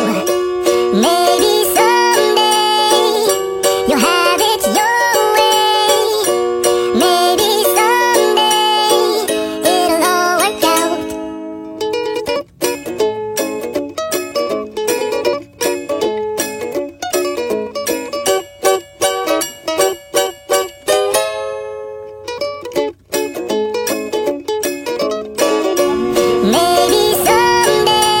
maybe someday you'll have it your way. Maybe someday it'll all work out. Maybe someday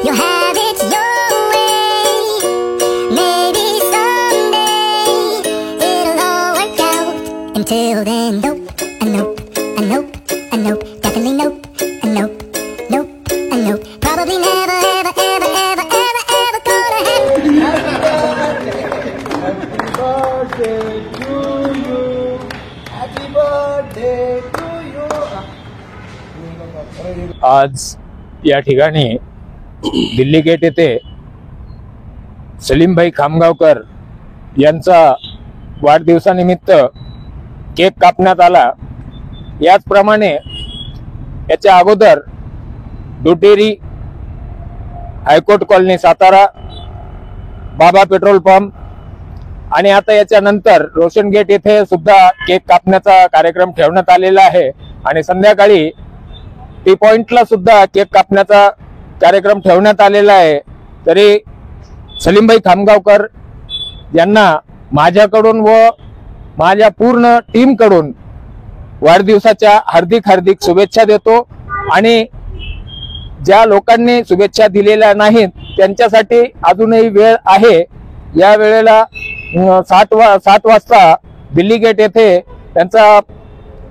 you'll have it your way. Maybe someday it'll all work out. Until then, nope, and nope, and nope, and nope, definitely nope, and nope, nope, and nope. Probably never, ever, ever, ever, ever, ever gonna happen. Happy birthday to you. Happy birthday to you. आज या ठिकाणी Delhi gate येथे सलीमभाई खामगावकर यांचा वाढदिवसानिमित्त cake कापण्यात आला। याचप्रमाणे याच्या अगोदर दुटेरी हायकोर्ट कॉलनी सातारा, बाबा पेट्रोल पंप आणि आता याच्या नंतर रोशन गेट येथे सुद्धा केक कापण्याचा कार्यक्रम ठेवण्यात आलेला आहे आणि संध्याकाळी टी पॉइंटला सुद्धा केक कापण्याचा कार्यक्रम ठेवण्यात आलेला आहे। तरी सलीमभाई खामगावकर यांना माझ्याकडून व माझ्या पूर्ण टीम कडून वाढदिवसाच्या हार्दिक हार्दिक शुभेच्छा देतो आणि ज्या लोकांनी शुभेच्छा दिलेल्या नाहीत त्यांच्यासाठी अजूनही वेळ आहे। या वेळेला 7 वाजता दिल्ली गेट येथे त्यांचा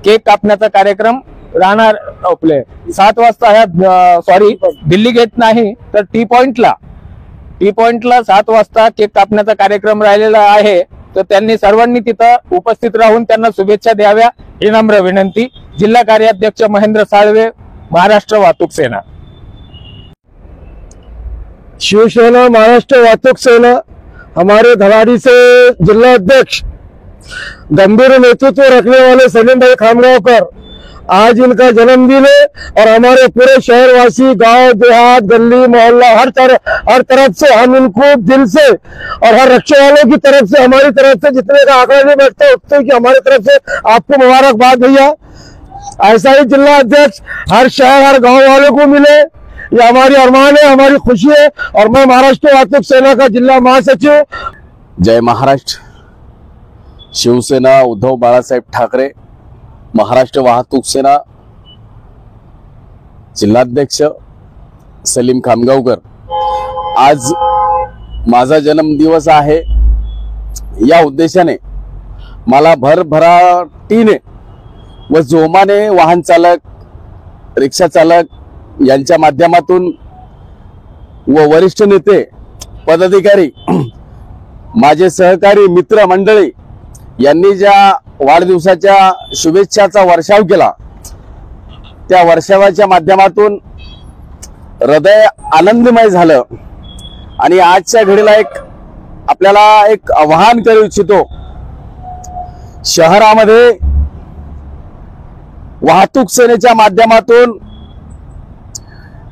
केक कापण्याचा कार्यक्रम राहणार। आपले 7 वाजता ह्या सॉरी दिल्ली गेट नाही तर टी पॉइंटला 7 वाजता केक कापण्याचा कार्यक्रम राहिलेला आहे। तर त्यांनी सर्वांनी तिथं उपस्थित राहून त्यांना शुभेच्छा द्याव्या ही नम्र विनंती। जिल्हा कार्याध्यक्ष महेंद्र साळवे, महाराष्ट्र वाहतूक सेना। शिवसेना महाराष्ट्र वाहतूक सेना हमारे धराड़ी से जिला अध्यक्ष गंभीर नेतृत्व रखने वाले सलीमभाई खामगावकर, आज इनका जन्मदिन है और हमारे पूरे शहरवासी, गांव देहात, गली मोहल्ला हर तरफ से हम इनको दिल से और हर रक्षा वालों की तरफ से, हमारी तरफ से जितने का आंकड़ा नहीं बैठता उतने की हमारी तरफ से आपको मुबारकबाद भैया। ऐसा ही जिला अध्यक्ष हर शहर हर गांव वालों को मिले, ये हमारी अरमान है, हमारी खुशी है। और मैं महाराष्ट्र वाहतूक सेना का जिला महासचिव। जय महाराष्ट्र। शिवसेना उद्धव बाळासाहेब ठाकरे, महाराष्ट्र वाहतूक सेना, जिल्हाध्यक्ष सलीम खामगावकर, आज माझा जन्मदिवस आहे। या उद्देशाने मला भरभराटीने व जोमाने वाहन चालक, रिक्षा चालक यांच्या माध्यमातून व वरिष्ठ नेते, पदाधिकारी, माझे सहकारी, मित्र मंडळी यांनी ज्या वाढदिवसाच्या शुभेच्छाचा वर्षाव केला, त्या वर्षावाच्या माध्यमातून हृदय आनंदमय झालं। आणि आजच्या घडीला आपल्याला एक आवाहन करू इच्छितो। शहरामध्ये वाहतूक सेनेच्या माध्यमातून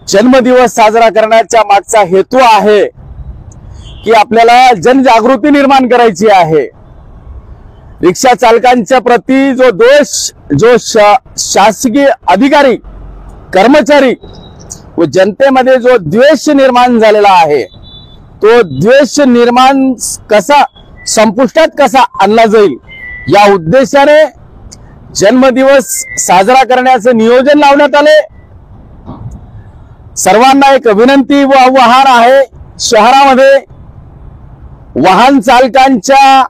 जन्मदिवस साजरा करण्याचा मागचा हेतू आहे की आपल्याला जनजागृती निर्माण करायची आहे। रिक्षा चालकांच्या प्रति जो दोष, जो शासकीय अधिकारी, कर्मचारी व जनतेमध्ये जो द्वेष निर्माण झालेला आहे, तो द्वेष निर्माण कसा संपुष्टात कसा आणला जाईल या उद्देशाने जन्मदिवस साजरा करण्याचे नियोजन लावण्यात आले। सर्वांना एक विनंती व आवाहन आहे, शहरामध्ये वाहन चालकांच्या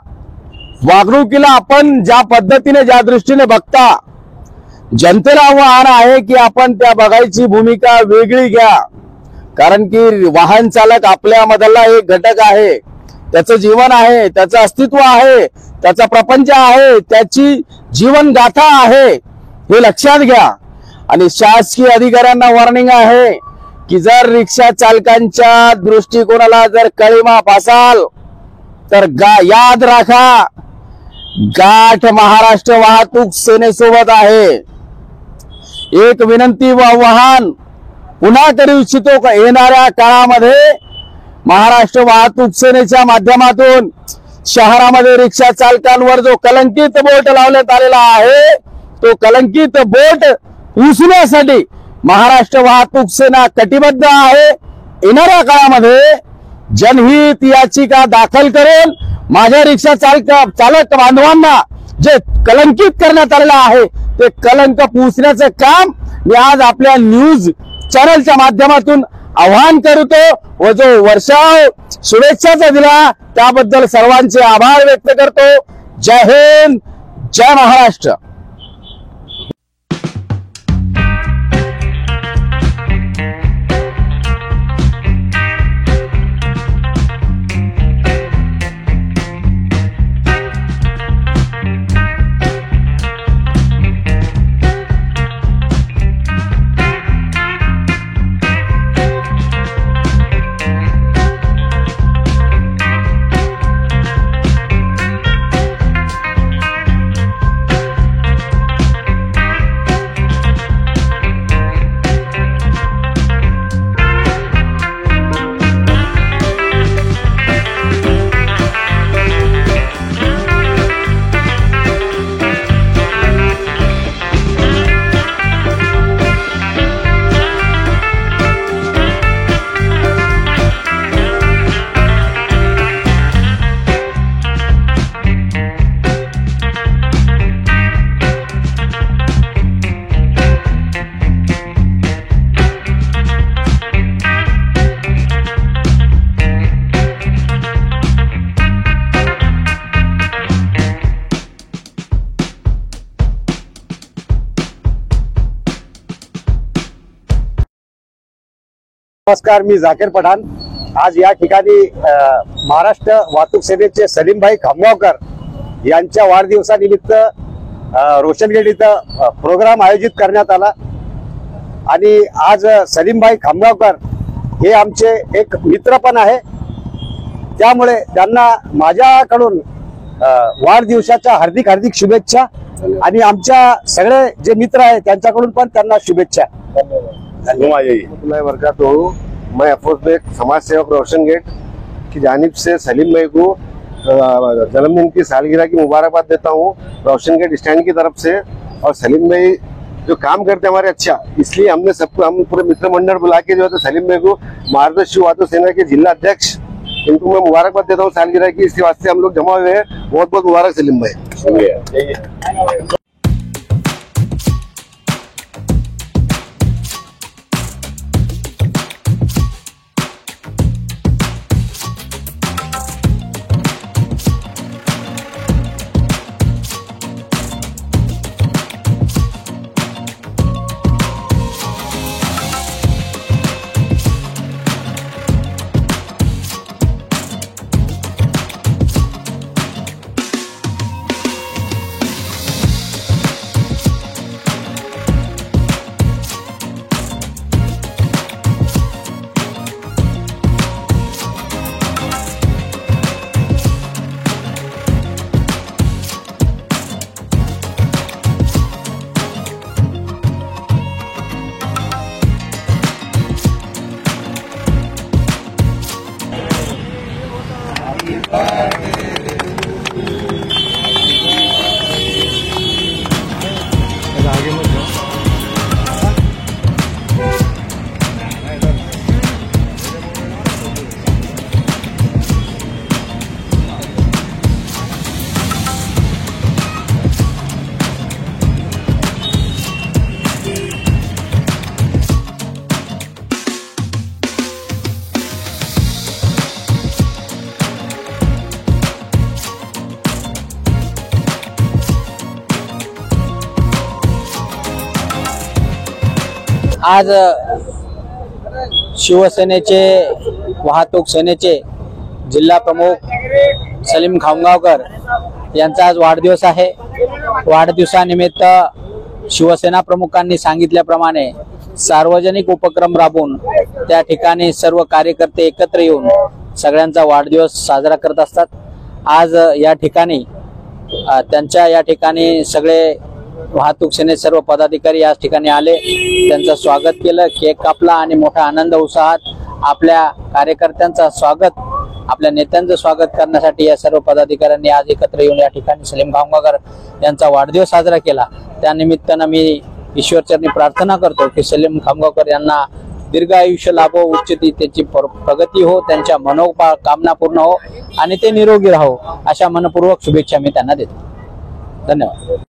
वागणुकीला आपण ज्या पद्धतीने, ज्या दृष्टीने बघता, जनतेला आवाहन आहे की आपण त्या बघायची भूमिका वेगळी घ्या। कारण की वाहन चालक आपल्यामधला एक घटक आहे, त्याचं जीवन आहे, त्याचं अस्तित्व आहे, त्याचा प्रपंच आहे, त्याची जीवन गाथा आहे, हे लक्षात घ्या। आणि शासकीय अधिकाऱ्यांना वॉर्निंग आहे की जर रिक्षा चालकांच्या दृष्टिकोनाला जर कळीमा फासाल तर याद राखा, गाठ महाराष्ट्र वाहतूक सेनेसोबत आहे। एक विनंती व आवाहन पुन्हा करू इच्छितो का येणाऱ्या काळामध्ये महाराष्ट्र वाहतूक सेनेच्या माध्यमातून शहरामध्ये रिक्षा चालकांवर जो कलंकित बोट लावण्यात आलेला आहे, तो कलंकित बोट पुसण्यासाठी महाराष्ट्र वाहतूक सेना कटिबद्ध आहे. येणाऱ्या काळामध्ये जनहित याचिका दाखल करून माझ्या रिक्षा चालक बांधवांना जे कलंकित करण्यात आलेलं आहे ते कलंक पुसण्याचं काम मी आज आपल्या न्यूज चॅनलच्या माध्यमातून आवाहन करतो व जो वर्षाव शुभेच्छाचा दिला त्याबद्दल सर्वांचे आभार व्यक्त करतो. जय हिंद, जय महाराष्ट्र. नमस्कार, मी जाकीर पठाण. आज या ठिकाणी महाराष्ट्र वाहतूक सेनेचे सलीमभाई खामगावकर यांच्या वाढदिवसानिमित्त रोशनगेट इथं प्रोग्राम आयोजित करण्यात आला आणि आज सलीमभाई खामगावकर हे आमचे एक मित्र पण आहे, त्यामुळे त्यांना माझ्याकडून वाढदिवसाच्या हार्दिक हार्दिक शुभेच्छा आणि आमच्या सगळे जे मित्र आहेत त्यांच्याकडून पण त्यांना शुभेच्छा. मैं अफरोज बेग समाज सेवक रोशन गेट की जानिब से सलीम भाई को जन्मदिन की सालगिरह की मुबारकबाद देता हूँ रोशन गेट स्टैंड की तरफ से. और सलीम भाई जो काम करते हैं हमारे अच्छा, इसलिए हमने सबको हम पूरे मित्र मंडल बुला के जो है तो सलीम भाई को महाराष्ट्र वाहतूक सेना के जिला अध्यक्ष इनको मैं मुबारकबाद देता हूँ सालगिरह की. इसी वास्ते हम लोग जमा हुए हैं. बहुत बहुत मुबारक सलीम भाई. आज शिवसेनेचे वाहतूक सेनेचे जिल्हा प्रमुख सलीम खामगावकर यांचा आज वाढदिवस आहे. वाढदिवसानिमित्त शिवसेना प्रमुखांनी सांगितल्याप्रमाणे सार्वजनिक उपक्रम राबवून त्या ठिकाणी सर्व कार्यकर्ते एकत्र येऊन सगळ्यांचा वाढदिवस साजरा करत असतात. आज या ठिकाणी त्यांच्या या ठिकाणी सगळे वाहतूक सेनेचे सर्व पदाधिकारी या ठिकाणी आले, त्यांचं स्वागत केलं, केक कापला आणि मोठा आनंद उत्साहात आपल्या कार्यकर्त्यांचं स्वागत, आपल्या नेत्यांचं स्वागत करण्यासाठी या सर्व पदाधिकाऱ्यांनी आज एकत्र येऊन या ठिकाणी सलीम खामगावकर यांचा वाढदिवस साजरा केला। त्यानिमित्तानं मी ईश्वरचरणी प्रार्थना करतो की सलीम खामगावकर यांना दीर्घ आयुष्य लाभो, उच्चती त्यांची प्रगती हो, त्यांच्या मनोकामना पूर्ण हो आणि ते निरोगी राहो, अशा मनपूर्वक शुभेच्छा मी त्यांना देतो। धन्यवाद।